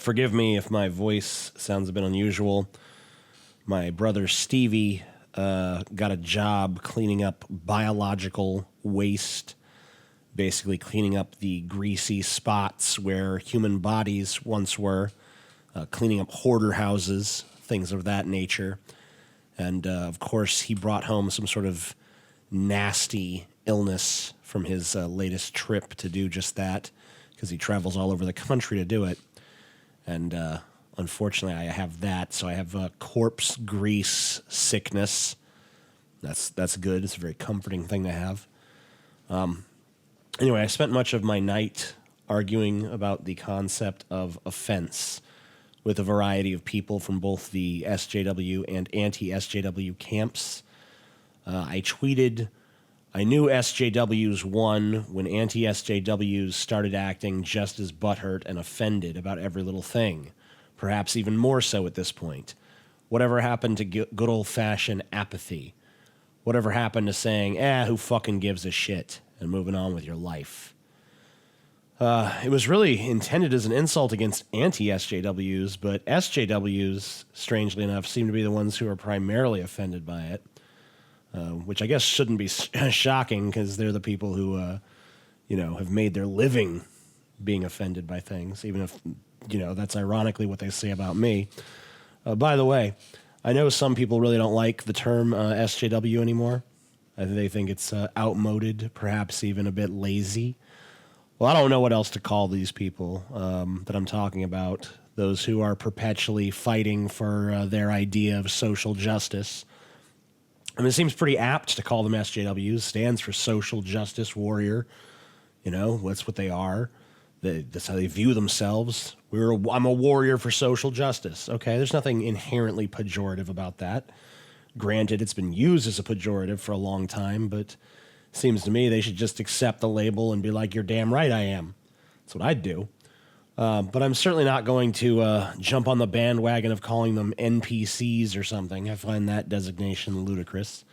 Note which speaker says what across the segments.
Speaker 1: Forgive me if my voice sounds a bit unusual. My brother Stevie got a job cleaning up biological waste, basically cleaning up the greasy spots where human bodies once were, cleaning up hoarder houses, things of that nature. And, of course, he brought home some sort of nasty illness from his latest trip to do just that, because he travels all over the country to do it. And unfortunately, I have that. So I have corpse grease sickness. That's good. It's a very comforting thing to have. Anyway, I spent much of my night arguing about the concept of offense with a variety of people from both the SJW and anti-SJW camps. I tweeted, I knew SJWs won when anti-SJWs started acting just as butthurt and offended about every little thing, perhaps even more so at this point. Whatever happened to good old-fashioned apathy? Whatever happened to saying, who fucking gives a shit, and moving on with your life? It was really intended as an insult against anti-SJWs, but SJWs, strangely enough, seem to be the ones who are primarily offended by it, which I guess shouldn't be shocking because they're the people who, have made their living being offended by things, even if, that's ironically what they say about me. By the way, I know some people really don't like the term SJW anymore. They think it's outmoded, perhaps even a bit lazy. Well, I don't know what else to call these people that I'm talking about, those who are perpetually fighting for their idea of social justice. I mean, it seems pretty apt to call them SJWs, stands for social justice warrior. That's what they are. That's how they view themselves. I'm a warrior for social justice. Okay, there's nothing inherently pejorative about that. Granted, it's been used as a pejorative for a long time, but seems to me they should just accept the label and be like, you're damn right I am. That's what I'd do. But I'm certainly not going to jump on the bandwagon of calling them NPCs or something. I find that designation ludicrous.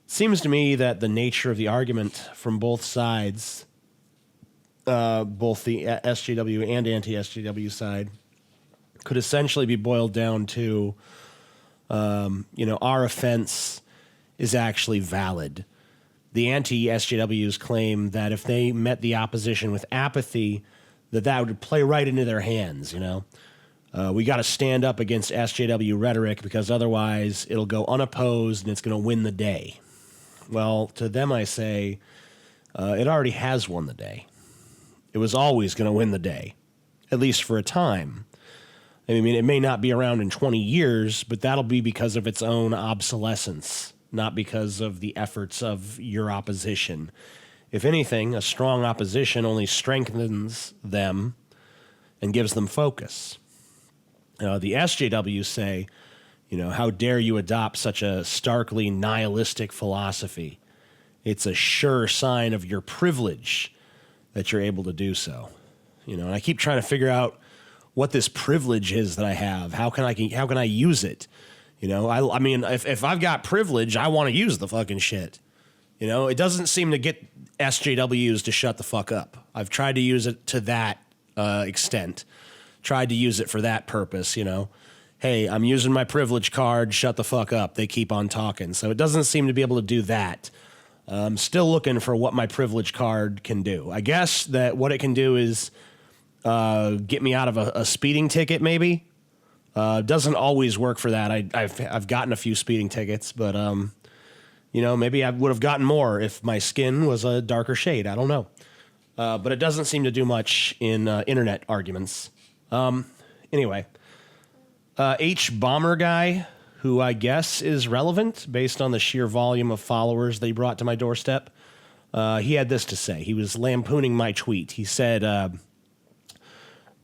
Speaker 1: Seems to me that the nature of the argument from both sides, both the SJW and anti-SJW side, could essentially be boiled down to, our offense is actually valid. The anti-SJWs claim that if they met the opposition with apathy, that would play right into their hands, We got to stand up against SJW rhetoric because otherwise it'll go unopposed and it's going to win the day. Well, to them I say, it already has won the day. It was always going to win the day, at least for a time. I mean, it may not be around in 20 years, but that'll be because of its own obsolescence, not because of the efforts of your opposition. If anything, a strong opposition only strengthens them and gives them focus. The SJWs say, how dare you adopt such a starkly nihilistic philosophy? It's a sure sign of your privilege that you're able to do so. And I keep trying to figure out what this privilege is that I have. How can I use it? I mean, if I've got privilege, I want to use the fucking shit. It doesn't seem to get SJWs to shut the fuck up. I've tried to use it to that extent. Tried to use it for that purpose, Hey, I'm using my privilege card, shut the fuck up. They keep on talking. So it doesn't seem to be able to do that. I'm still looking for what my privilege card can do. I guess that what it can do is get me out of a speeding ticket, maybe. Doesn't always work for that. I've gotten a few speeding tickets, but maybe I would have gotten more if my skin was a darker shade. I don't know. But it doesn't seem to do much in internet arguments. Anyway, H Bomber guy, who I guess is relevant based on the sheer volume of followers they brought to my doorstep. He had this to say. He was lampooning my tweet. He said,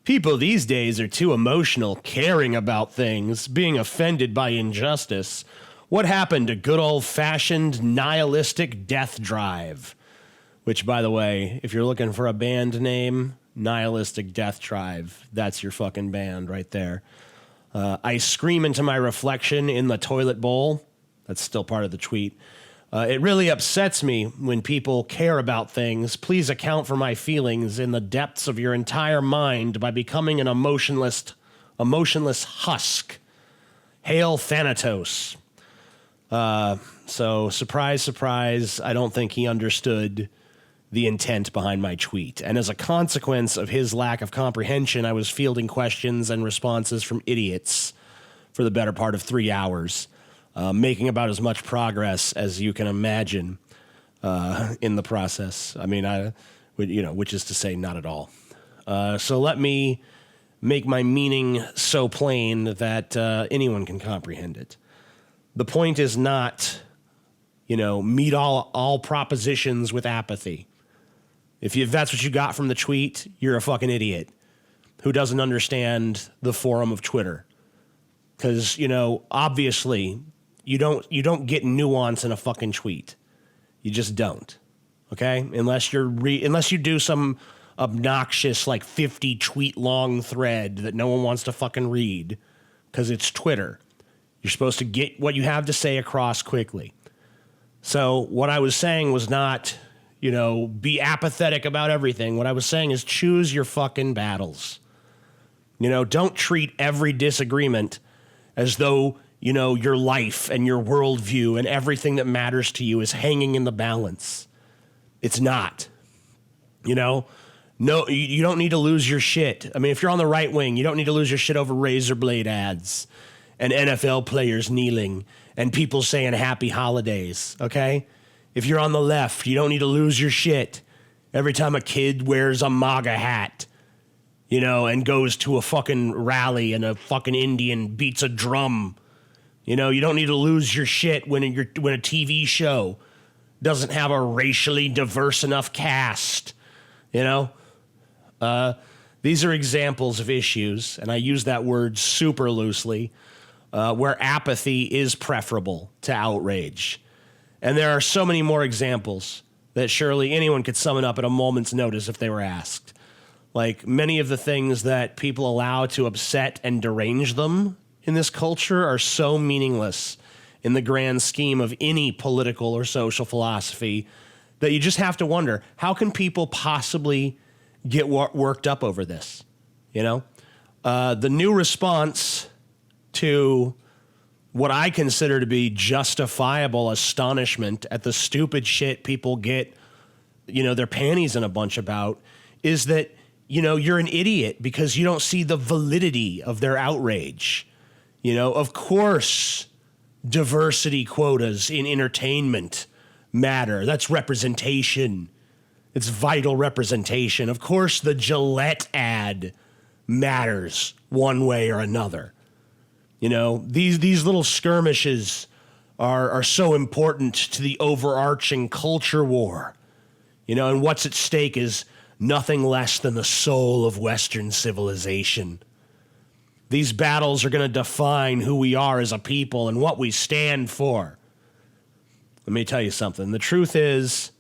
Speaker 1: people these days are too emotional, caring about things, being offended by injustice. What happened to good old-fashioned nihilistic death drive? Which, by the way, if you're looking for a band name, Nihilistic Death Drive, that's your fucking band right there. I scream into my reflection in the toilet bowl. That's still part of the tweet. It really upsets me when people care about things. Please account for my feelings in the depths of your entire mind by becoming an emotionless husk. Hail Thanatos. So surprise, surprise, I don't think he understood the intent behind my tweet. And as a consequence of his lack of comprehension, I was fielding questions and responses from idiots for the better part of 3 hours, making about as much progress as you can imagine in the process. I mean, which is to say not at all. So let me make my meaning so plain that anyone can comprehend it. The point is not, meet all propositions with apathy. If that's what you got from the tweet, you're a fucking idiot who doesn't understand the forum of Twitter. Because, obviously, you don't get nuance in a fucking tweet. You just don't. Okay? Unless you do some obnoxious, 50 tweet long thread that no one wants to fucking read because it's Twitter. You're supposed to get what you have to say across quickly. So what I was saying was not, be apathetic about everything. What I was saying is choose your fucking battles. Don't treat every disagreement as though, your life and your worldview and everything that matters to you is hanging in the balance. It's not. No, you don't need to lose your shit. I mean, if you're on the right wing, you don't need to lose your shit over razor blade ads and NFL players kneeling and people saying happy holidays, okay? If you're on the left, you don't need to lose your shit every time a kid wears a MAGA hat, and goes to a fucking rally and a fucking Indian beats a drum. You don't need to lose your shit when a TV show doesn't have a racially diverse enough cast, These are examples of issues, and I use that word super loosely, where apathy is preferable to outrage. And there are so many more examples that surely anyone could sum it up at a moment's notice if they were asked. Like many of the things that people allow to upset and derange them in this culture are so meaningless in the grand scheme of any political or social philosophy that you just have to wonder, how can people possibly get worked up over this? The new response to what I consider to be justifiable astonishment at the stupid shit people get, their panties in a bunch about is that, you're an idiot because you don't see the validity of their outrage. Of course, diversity quotas in entertainment matter. That's representation. It's vital representation. Of course, the Gillette ad matters one way or another. These little skirmishes are so important to the overarching culture war. And what's at stake is nothing less than the soul of Western civilization. These battles are going to define who we are as a people and what we stand for. Let me tell you something. The truth is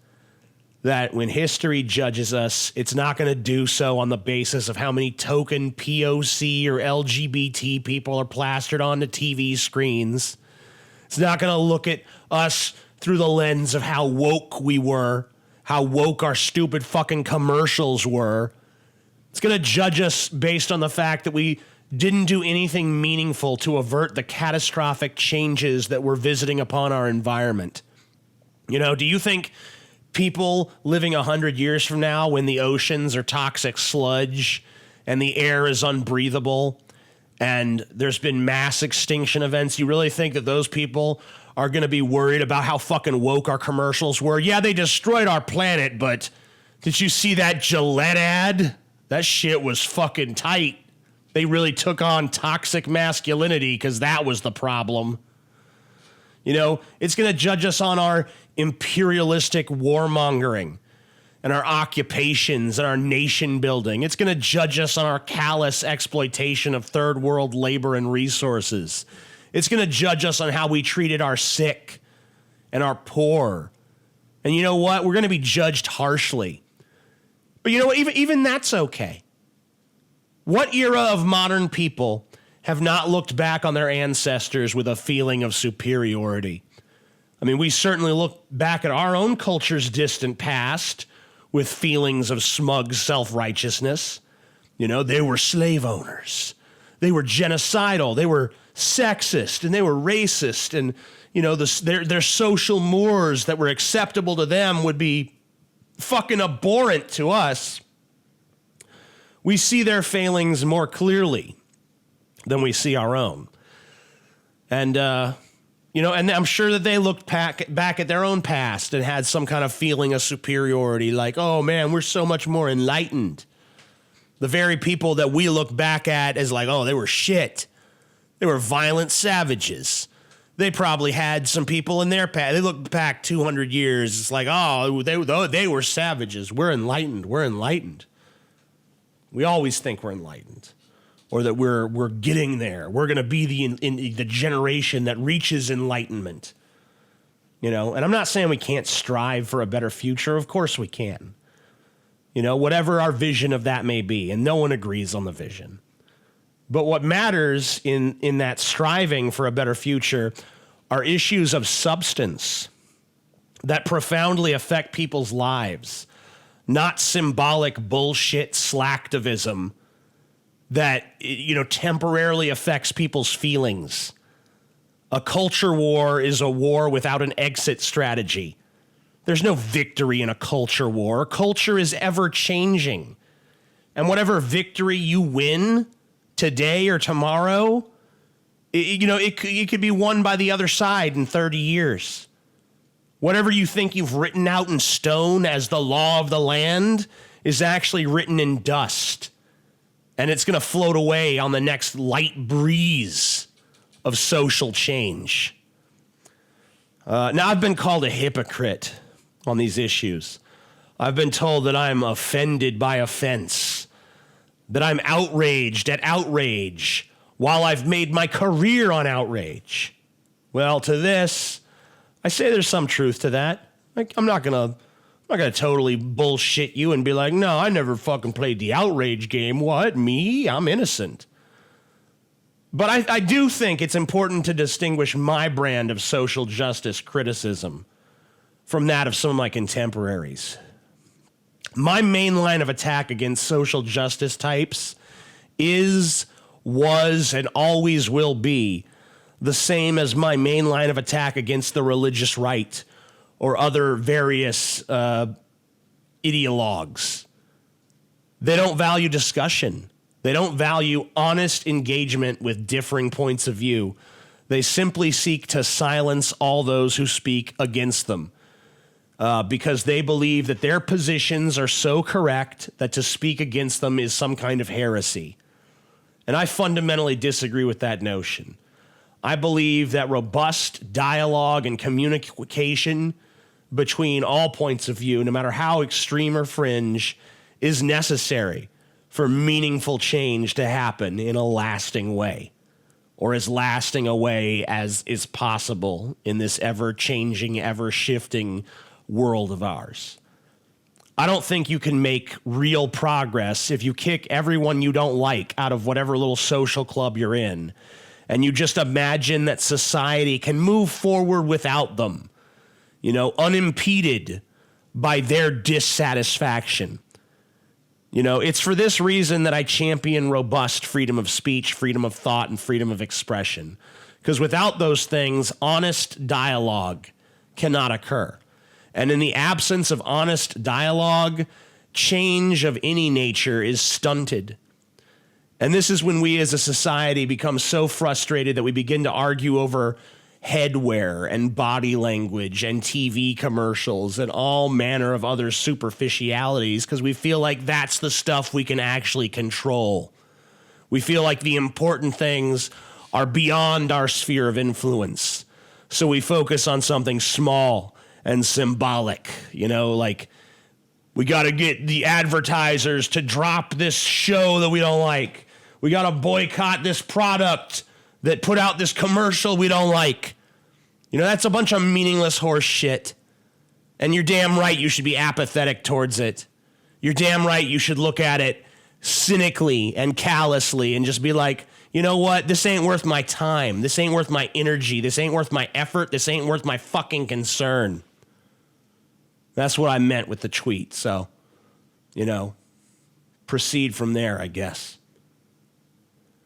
Speaker 1: that when history judges us, it's not going to do so on the basis of how many token POC or LGBT people are plastered onto TV screens. It's not going to look at us through the lens of how woke we were, how woke our stupid fucking commercials were. It's going to judge us based on the fact that we didn't do anything meaningful to avert the catastrophic changes that we're visiting upon our environment. Do you think people living 100 years from now, when the oceans are toxic sludge and the air is unbreathable and there's been mass extinction events, you really think that those people are going to be worried about how fucking woke our commercials were? Yeah, they destroyed our planet, but did you see that Gillette ad? That shit was fucking tight. They really took on toxic masculinity because that was the problem. It's going to judge us on our imperialistic warmongering and our occupations and our nation building. It's going to judge us on our callous exploitation of third world labor and resources. It's going to judge us on how we treated our sick and our poor. And you know what? We're going to be judged harshly. But you know what? Even that's okay. What era of modern people have not looked back on their ancestors with a feeling of superiority? I mean, we certainly look back at our own culture's distant past with feelings of smug self-righteousness. You know, they were slave owners. They were genocidal. They were sexist, and they were racist. And, you know, their social mores that were acceptable to them would be fucking abhorrent to us. We see their failings more clearly than we see our own. And, you know, and I'm sure that they looked back at their own past and had some kind of feeling of superiority, like, oh, man, we're so much more enlightened. The very people that we look back at as like, oh, they were shit. They were violent savages. They probably had some people in their past. They look back 200 years. It's like, oh, they were savages. We're enlightened. We're enlightened. We always think we're enlightened, or that we're getting there. We're going to be the generation that reaches enlightenment. You know, and I'm not saying we can't strive for a better future. Of course we can. You know, whatever our vision of that may be, and no one agrees on the vision. But what matters in that striving for a better future are issues of substance that profoundly affect people's lives, not symbolic bullshit slacktivism that, you know, temporarily affects people's feelings. A culture war is a war without an exit strategy. There's no victory in a culture war. Culture is ever changing. And whatever victory you win today or tomorrow, it could be won by the other side in 30 years. Whatever you think you've written out in stone as the law of the land is actually written in dust. And it's going to float away on the next light breeze of social change. Now, I've been called a hypocrite on these issues. I've been told that I'm offended by offense, that I'm outraged at outrage while I've made my career on outrage. Well, to this, I say there's some truth to that. Like, I'm not gonna totally bullshit you and be like, no, I never fucking played the outrage game. What, me? I'm innocent. But I do think it's important to distinguish my brand of social justice criticism from that of some of my contemporaries. My main line of attack against social justice types is, was, and always will be the same as my main line of attack against the religious right or other various ideologues. They don't value discussion. They don't value honest engagement with differing points of view. They simply seek to silence all those who speak against them. Because they believe that their positions are so correct that to speak against them is some kind of heresy. And I fundamentally disagree with that notion. I believe that robust dialogue and communication between all points of view, no matter how extreme or fringe, is necessary for meaningful change to happen in a lasting way, or as lasting a way as is possible in this ever-changing, ever-shifting world of ours. I don't think you can make real progress if you kick everyone you don't like out of whatever little social club you're in, and you just imagine that society can move forward without them, you know, unimpeded by their dissatisfaction. You know, it's for this reason that I champion robust freedom of speech, freedom of thought, and freedom of expression. Because without those things, honest dialogue cannot occur. And in the absence of honest dialogue, change of any nature is stunted. And this is when we as a society become so frustrated that we begin to argue over headwear and body language and TV commercials and all manner of other superficialities because we feel like that's the stuff we can actually control. We feel like the important things are beyond our sphere of influence. So we focus on something small and symbolic, you know, like we got to get the advertisers to drop this show that we don't like. We got to boycott this product that put out this commercial we don't like. You know, that's a bunch of meaningless horse shit. And you're damn right you should be apathetic towards it. You're damn right you should look at it cynically and callously and just be like, you know what? This ain't worth my time. This ain't worth my energy. This ain't worth my effort. This ain't worth my fucking concern. That's what I meant with the tweet. So, proceed from there, I guess.